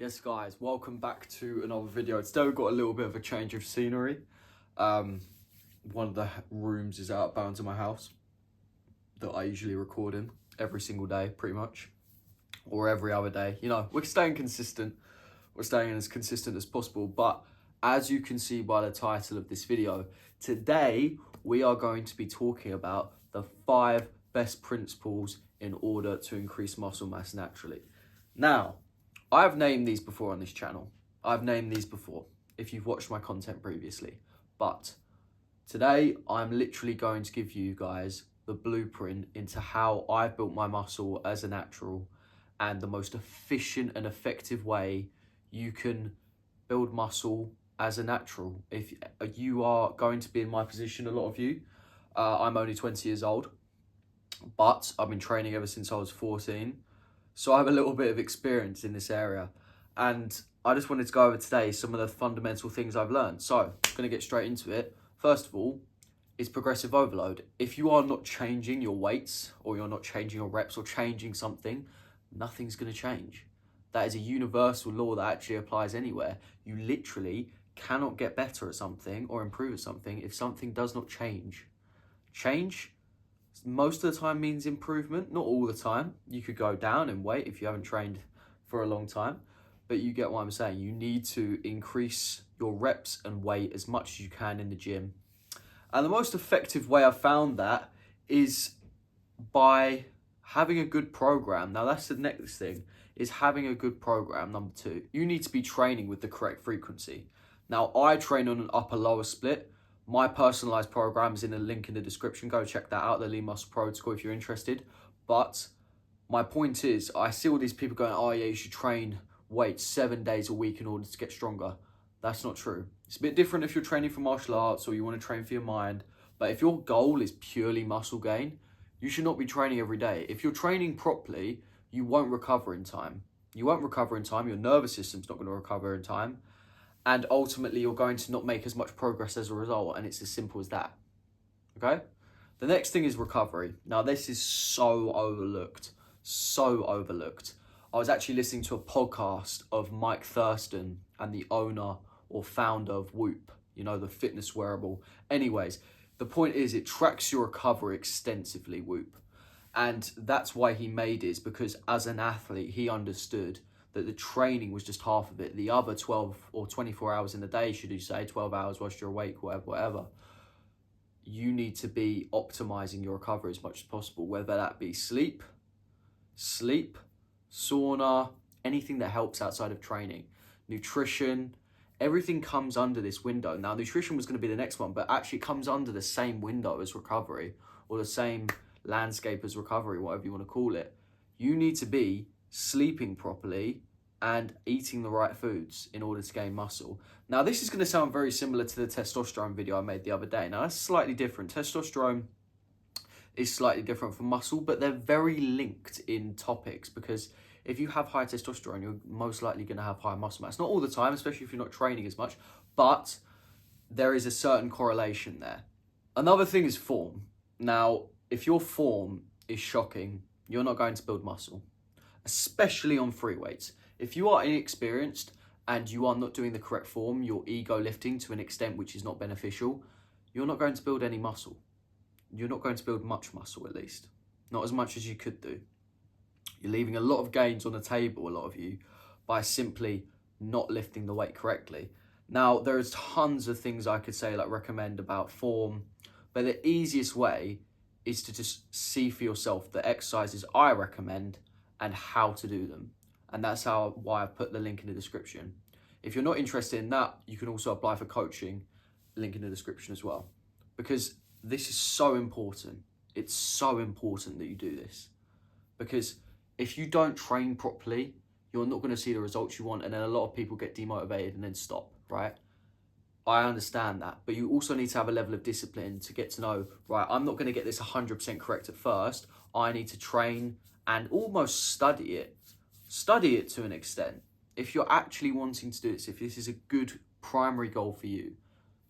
Yes guys, welcome back to another video. Today we've got a little bit of a change of scenery. One of the rooms is out of bounds in my house that I usually record in every single day pretty much, or every other day. You know, we're staying consistent. We're staying as consistent as possible, but as you can see by the title of this video, today we are going to be talking about the 5 best principles in order to increase muscle mass naturally. Now, I've named these before on this channel. I've named these before if you've watched my content previously. But today I'm literally going to give you guys the blueprint into how I've built my muscle as a natural and the most efficient and effective way you can build muscle as a natural. If you are going to be in my position, a lot of you, I'm only 20 years old, but I've been training ever since I was 14. So I have a little bit of experience in this area, and I just wanted to go over today some of the fundamental things I've learned. So I'm going to get straight into it. First of all, is progressive overload. If you are not changing your weights, or you're not changing your reps, or changing something, nothing's going to change. That is a universal law that actually applies anywhere. You literally cannot get better at something or improve at something if something does not change. Change most of the time means improvement, not all the time. You could go down in weight if you haven't trained for a long time, but you get what I'm saying. You need to increase your reps and weight as much as you can in the gym. And the most effective way I've found that is by having a good program. Now that's the next thing, is having a good program. Number 2, you need to be training with the correct frequency. Now I train on an upper lower split. My personalized program is in a link in the description. Go check that out, the Lean Muscle Protocol, if you're interested. But my point is, I see all these people going, oh yeah, you should train weights 7 days a week in order to get stronger. That's not true. It's a bit different if you're training for martial arts or you want to train for your mind. But if your goal is purely muscle gain, you should not be training every day. If you're training properly, you won't recover in time. You won't recover in time. Your nervous system's not going to recover in time. And ultimately, you're going to not make as much progress as a result. And it's as simple as that. Okay? The next thing is recovery. Now, this is so overlooked. So overlooked. I was actually listening to a podcast of Mike Thurston and the owner or founder of Whoop. You know, the fitness wearable. Anyways, the point is it tracks your recovery extensively, Whoop. And that's why he made it, is because as an athlete, he understood that the training was just half of it. The other 12 or 24 hours in the day, should you say, 12 hours whilst you're awake, whatever, you need to be optimizing your recovery as much as possible, whether that be sleep, sauna, anything that helps outside of training, nutrition, everything comes under this window. Now, nutrition was going to be the next one, but actually it comes under the same window as recovery, or the same landscape as recovery, whatever you want to call it. You need to be sleeping properly and eating the right foods in order to gain muscle. Now, this is going to sound very similar to the testosterone video I made the other day. Now, that's slightly different. Testosterone is slightly different from muscle, but they're very linked in topics, because if you have high testosterone, you're most likely going to have high muscle mass. Not all the time, especially if you're not training as much, but there is a certain correlation there. Another thing is form. Now, if your form is shocking, you're not going to build muscle, especially on free weights. If you are inexperienced and you are not doing the correct form, you're ego lifting to an extent which is not beneficial, you're not going to build any muscle. You're not going to build much muscle, at least. Not as much as you could do. You're leaving a lot of gains on the table, a lot of you, by simply not lifting the weight correctly. Now, there's tons of things I could say, like recommend about form, but the easiest way is to just see for yourself the exercises I recommend and how to do them. And that's why I've put the link in the description. If you're not interested in that, you can also apply for coaching, link in the description as well. Because this is so important. It's so important that you do this. Because if you don't train properly, you're not going to see the results you want. And then a lot of people get demotivated and then stop, right? I understand that. But you also need to have a level of discipline to get to know, right, I'm not going to get this 100% correct at first. I need to train and almost study it to an extent. If you're actually wanting to do this, if this is a good primary goal for you,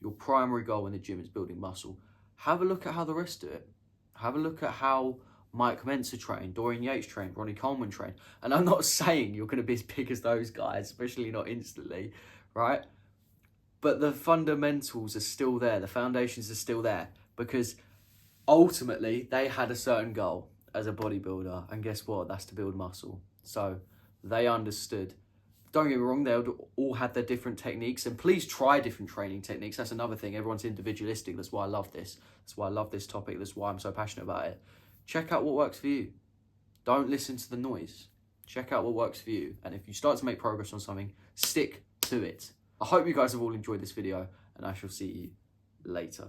your primary goal in the gym is building muscle, have a look at how the rest do it. Have a look at how Mike Mentzer trained, Dorian Yates trained, Ronnie Coleman trained. And I'm not saying you're going to be as big as those guys, especially not instantly, right? But the fundamentals are still there. The foundations are still there because ultimately they had a certain goal as a bodybuilder. And guess what? That's to build muscle. So they understood. Don't get me wrong, they all had their different techniques, and please try different training techniques. That's another thing. Everyone's individualistic. That's why I love this. That's why I love this topic. That's why I'm so passionate about it. Check out what works for you. Don't listen to the noise. Check out what works for you. And if you start to make progress on something, stick to it. I hope you guys have all enjoyed this video, and I shall see you later.